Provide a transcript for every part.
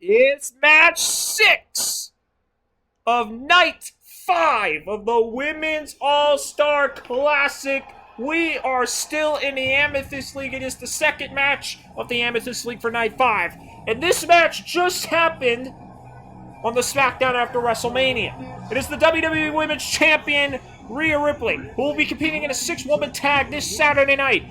It's match 6 of night 5 of the Women's All-Star Classic. We are still in the Amethyst League. It is the second match of the Amethyst League for night 5. And this match just happened on the SmackDown after WrestleMania. It is the WWE Women's Champion, Rhea Ripley, who will be competing in a 6-woman tag this Saturday night.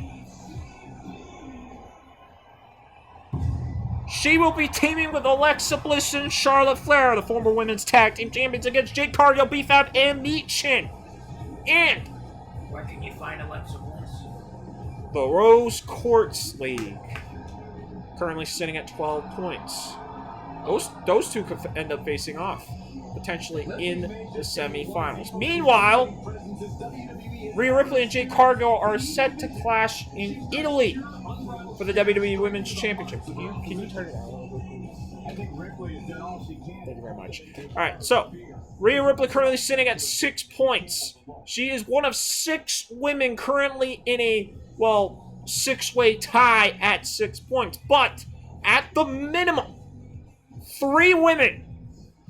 She will be teaming with Alexa Bliss and Charlotte Flair, the former women's tag team champions, against Jade Cargill, Beefab, and Meechin. And where can you find Alexa Bliss? The Rose Quartz League, currently sitting at 12 points. Those two could end up facing off, potentially in the semifinals. Meanwhile, Rhea Ripley and Jade Cargill are set to clash in Italy for the WWE Women's Championship. Can you turn it on? Thank you very much. Alright, so Rhea Ripley currently sitting at 6 points. She is one of 6 women currently in a, 6-way tie at 6 points. But at the minimum, 3 women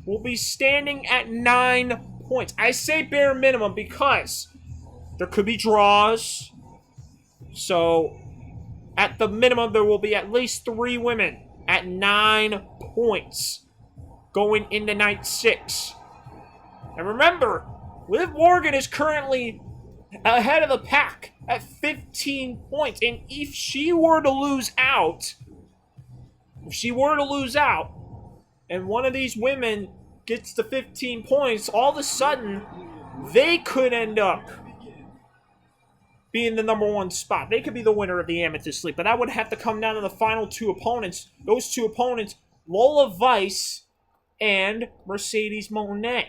will be standing at 9 points. I say bare minimum because there could be draws. So at the minimum, there will be at least 3 women at 9 points going into night 6. And remember, Liv Morgan is currently ahead of the pack at 15 points. And if she were to lose out, and one of these women gets to 15 points, all of a sudden, they could end up being the number 1 spot. They could be the winner of the Amethyst League, but that would have to come down to the final 2 opponents. Those 2 opponents, Lola Vice and Mercedes Moné.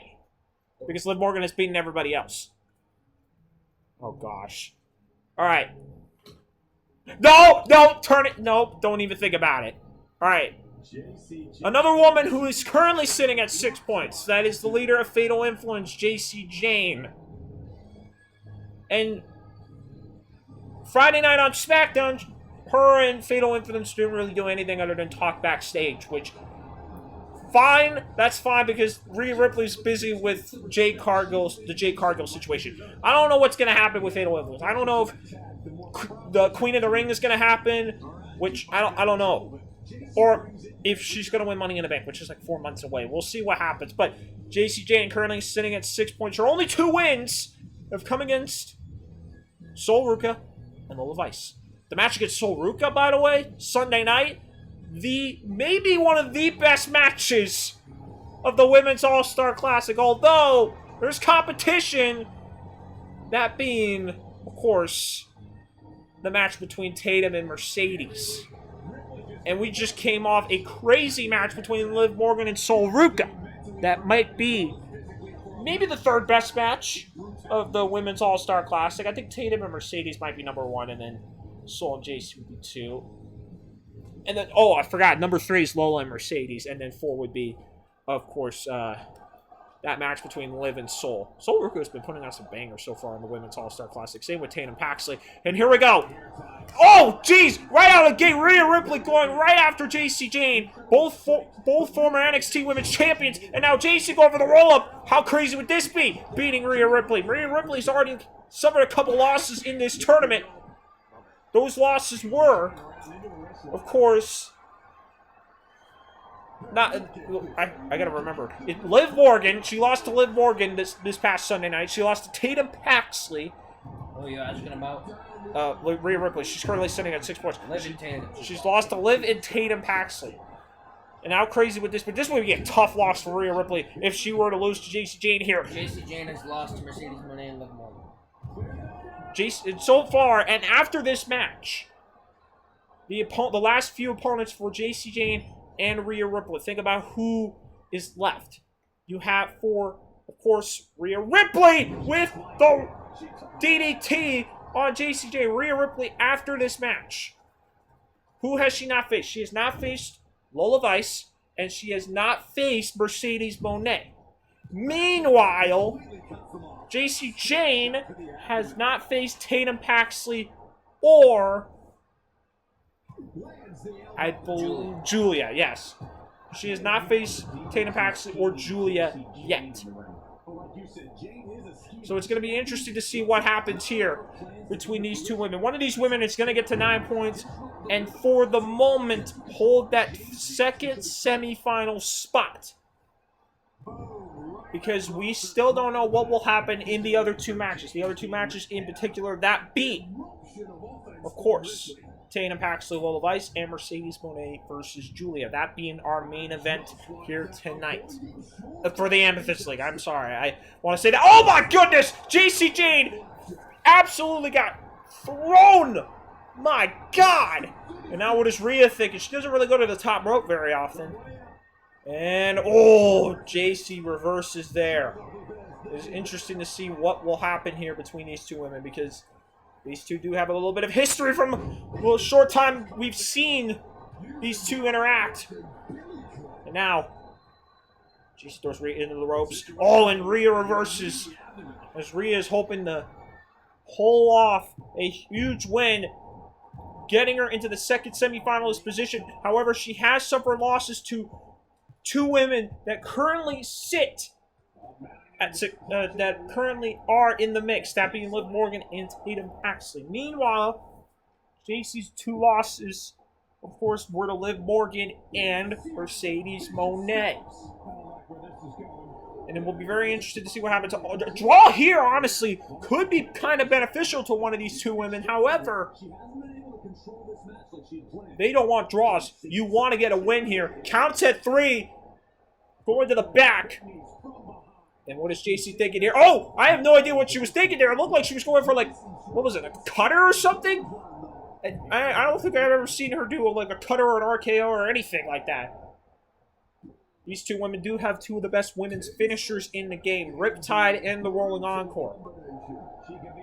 Because Liv Morgan has beaten everybody else. Oh, gosh. All right. No, turn it. No, don't even think about it. All right. Another woman who is currently sitting at 6 points. That is the leader of Fatal Influence, Jacy Jayne. And Friday night on SmackDown, her and Fatal Influence didn't really do anything other than talk backstage, which, fine, that's fine, because Rhea Ripley's busy with the Jade Cargill situation. I don't know what's going to happen with Fatal Influence. I don't know if the Queen of the Ring is going to happen, which I don't know. Or if she's going to win Money in the Bank, which is like 4 months away. We'll see what happens. But Jacy Jayne currently sitting at 6 points. Her only 2 wins have come against Sol Ruca and Lola Vice. The match against Sol Ruca, by the way, Sunday night, maybe one of the best matches of the Women's All-Star Classic, although there's competition, that being, of course, the match between Tatum and Mercedes. And we just came off a crazy match between Liv Morgan and Sol Ruca. That might be maybe the 3rd best match of the Women's All-Star Classic. I think Tatum and Mercedes might be number 1, and then Sol and Jacy would be 2. And then, I forgot, number 3 is Lola and Mercedes, and then 4 would be, of course, that match between Liv and Sol. Sol Ruca has been putting out some bangers so far in the Women's All-Star Classic. Same with Tatum Paxley. And here we go. Oh, jeez! Right out of the gate, Rhea Ripley going right after Jacy Jayne. Both former NXT Women's Champions. And now Jacy going for the roll-up. How crazy would this be? Beating Rhea Ripley. Rhea Ripley's already suffered a couple losses in this tournament. Those losses were, of course, I gotta remember. Liv Morgan, she lost to Liv Morgan this past Sunday night. She lost to Tatum Paxley. Oh, you're asking about? Rhea Ripley. She's currently sitting at 6 points. Liv and Tatum. She's lost to Liv and Tatum Paxley. And how crazy would this be? This would be a tough loss for Rhea Ripley if she were to lose to Jacy Jayne here. Jacy Jayne has lost to Mercedes Moné and Liv Morgan. So far, and after this match, the last few opponents for Jacy Jayne and Rhea Ripley. Think about who is left. You have, of course, Rhea Ripley with the DDT on Jacy Jayne. Rhea Ripley after this match. Who has she not faced? She has not faced Lola Vice, and she has not faced Mercedes Moné. Meanwhile, Jacy Jayne has not faced Tatum Paxley or I believe Julia, yes. She has not faced Tatum Paxley or Julia yet. So it's going to be interesting to see what happens here between these two women. One of these women is going to get to 9 points and for the moment hold that second semifinal spot. Because we still don't know what will happen in the other two matches. The other two matches in particular, that being, of course, Tatum Paxley, Lola Vice, and Mercedes Moné versus Julia. That being our main event here tonight. For the Amethyst League. I'm sorry. I want to say that. Oh my goodness! Jacy Jayne absolutely got thrown! My God! And now what is Rhea thinking? She doesn't really go to the top rope very often. And, oh, Jacy reverses there. It's interesting to see what will happen here between these two women because these two do have a little bit of history from a little short time we've seen these two interact. And now, Jacy throws Rhea into the ropes. Oh, and Rhea reverses as Rhea is hoping to pull off a huge win, getting her into the second semifinalist position. However, she has suffered losses to two women that currently sit at that currently are in the mix, that being Liv Morgan and Tatum Paxley. Meanwhile, Jacy's two losses, of course, were to Liv Morgan and Mercedes Moné. And it will be very interesting to see what happens. A draw here, honestly, could be kind of beneficial to one of these two women. However, they don't want draws. You want to get a win here. Counts at 3. Going to the back. And what is Jacy thinking here? Oh! I have no idea what she was thinking there. It looked like she was going for, like, what was it, a cutter or something? I don't think I've ever seen her do, like, a cutter or an RKO or anything like that. These two women do have two of the best women's finishers in the game. Riptide and the Rolling Encore.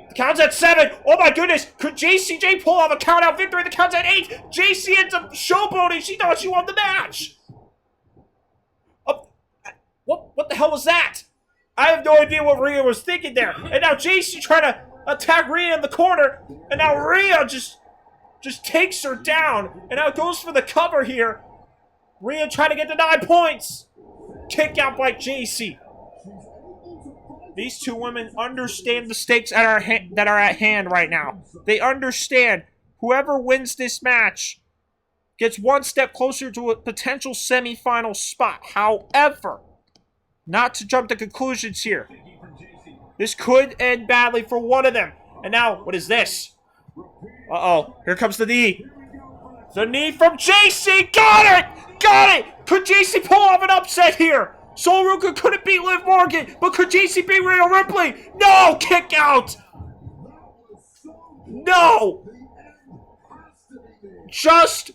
The count's at 7. Oh my goodness. Could Jacy Jayne pull off a count-out victory? The count's at 8. Jacy ends up showboating. She thought she won the match. What the hell was that? I have no idea what Rhea was thinking there. And now Jacy trying to attack Rhea in the corner. And now Rhea just takes her down. And now it goes for the cover here. Rhea trying to get to 9 points. Kick out by Jacy. These two women understand the stakes that are at hand right now. They understand whoever wins this match gets one step closer to a potential semifinal spot. However, not to jump to conclusions here, this could end badly for one of them. And now, what is this? Uh-oh, here comes the knee. The knee from Jacy. Got it! Got it! Could Jacy pull off an upset here? Sol Ruka couldn't beat Liv Morgan, but could Jacy beat Rhea Ripley? No! Kick out! No! Just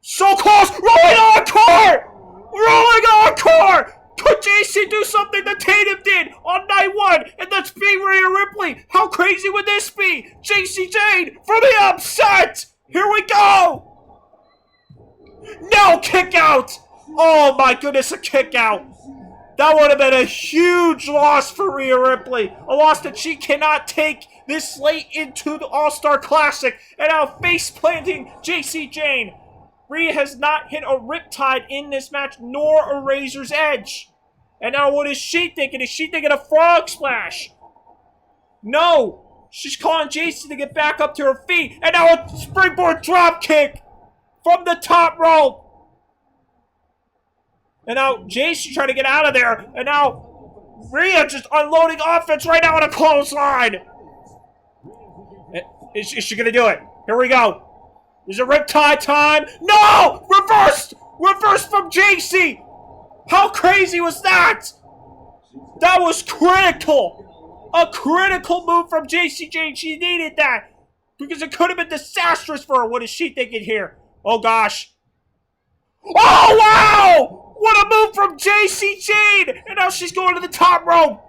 so close! Rolling encore! Rolling encore! Could Jacy do something that Tatum did on night 1 and that's beat Rhea Ripley? How crazy would this be? Jacy Jayne for the upset! Here we go! No! Kick out! Oh my goodness, a kick out! That would have been a huge loss for Rhea Ripley. A loss that she cannot take this late into the All-Star Classic. And now face-planting Jacy Jayne. Rhea has not hit a Riptide in this match, nor a Razor's Edge. And now what is she thinking? Is she thinking a Frog Splash? No! She's calling Jacy to get back up to her feet. And now a springboard drop kick from the top rope. And now Jacy trying to get out of there. And now Rhea just unloading offense right now on a clothesline. Is she going to do it? Here we go. Is it Riptide time? No! Reversed! Reversed from Jacy! How crazy was that? That was critical. A critical move from Jacy Jayne. She needed that. Because it could have been disastrous for her. What is she thinking here? Oh, gosh. Oh, wow! What a move from Jacy Jayne! And now she's going to the top rope.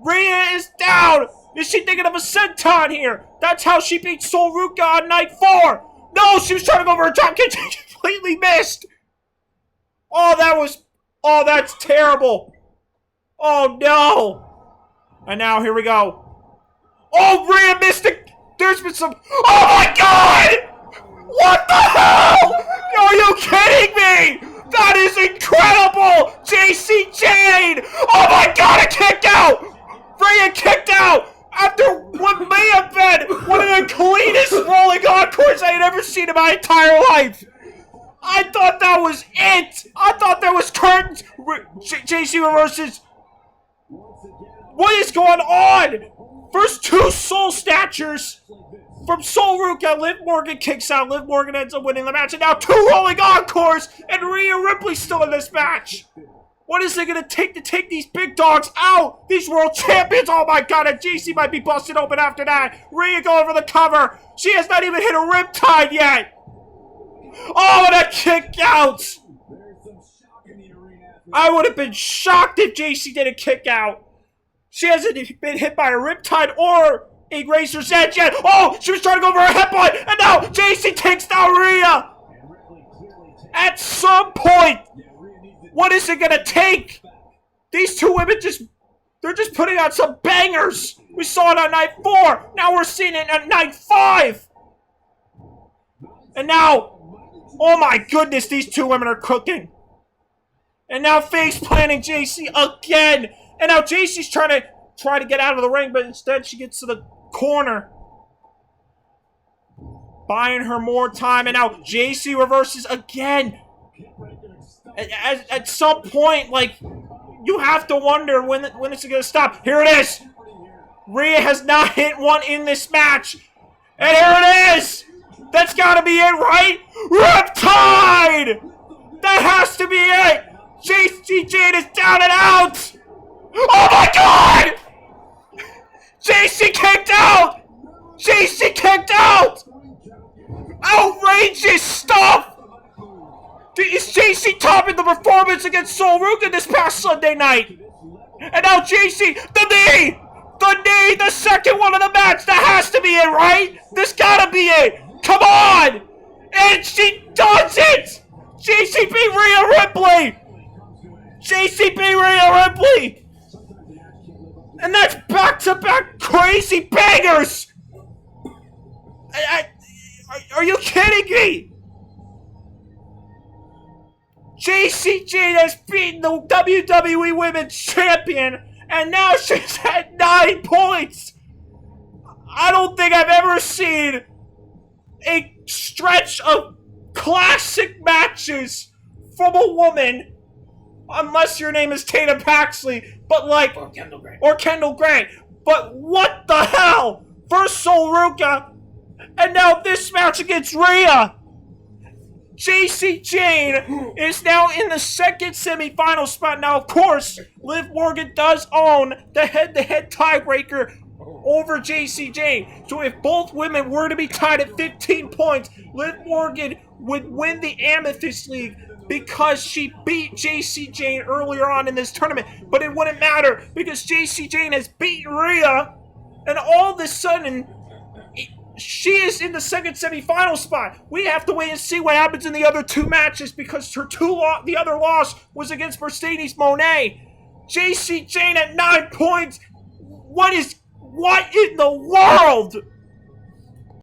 Rhea is down. Is she thinking of a senton here? That's how she beat Sol Ruka on night 4. No, she was trying to go for a drop kick. She completely missed. Oh, that's terrible. Oh, no. And now, here we go. Oh, Rhea missed it. There's been some... Oh, my God! What the hell? Are you kidding me? That is Incredible! Jacy Jayne! Oh my god, a kick out! Rhea kicked out! After what may have been one of the cleanest rolling encores I had ever seen in my entire life! I thought that was it! I thought there was curtains! Jacy reverses. What is going on? First two soul snatchers from Sol Ruca. Liv Morgan kicks out. Liv Morgan ends up winning the match. And now two rolling encores. And Rhea Ripley still in this match. What is it going to take these big dogs out? These world champions. Oh my god. And Jacy might be busted open after that. Rhea going for the cover. She has not even hit a riptide yet. Oh, and a kick out. I would have been shocked if Jacy didn't kick out. She hasn't been hit by a riptide or a razor's edge yet. Oh, she was trying to go for a headbutt, and now Jacy takes down Rhea. At some point, what is it gonna take? These two women they're just putting out some bangers. We saw it on night 4. Now we're seeing it on night 5. And now, oh my goodness, these two women are cooking. And now face planting Jacy again. And now Jacy's trying to get out of the ring, but instead she gets to the corner. Buying her more time, and now Jacy reverses again. At some point, like, you have to wonder when it's going to stop. Here it is. Rhea has not hit one in this match. And here it is. That's got to be it, right? Riptide! That has to be it. Jacy Jayne is down and out. Oh my god! Jacy kicked out! Jacy kicked out! Outrageous stuff! Is Jacy topping the performance against Sol Ruca this past Sunday night? And now Jacy, the knee! The knee, the second one of the match! That has to be it, right? This gotta be it! Come on! And she does it! Jacy beat Rhea Ripley! Jacy beat Rhea Ripley! And that's back-to-back crazy bangers! Are you kidding me? Jacy Jayne has beaten the WWE Women's Champion, and now she's at 9 points! I don't think I've ever seen a stretch of classic matches from a woman, unless your name is Tatum Paxley, but like... Or Kendall Gray. But what the hell? First Sol Ruca, and now this match against Rhea. Jacy Jayne is now in the second semifinal spot. Now, of course, Liv Morgan does own the head-to-head tiebreaker over Jacy Jayne. So if both women were to be tied at 15 points, Liv Morgan would win the Amethyst League because she beat Jacy Jayne earlier on in this tournament. But it wouldn't matter because Jacy Jayne has beaten Rhea, and all of a sudden, she is in the second semifinal spot. We have to wait and see what happens in the other two matches because the other loss was against Mercedes Moné. Jacy Jayne at 9 points. What in the world?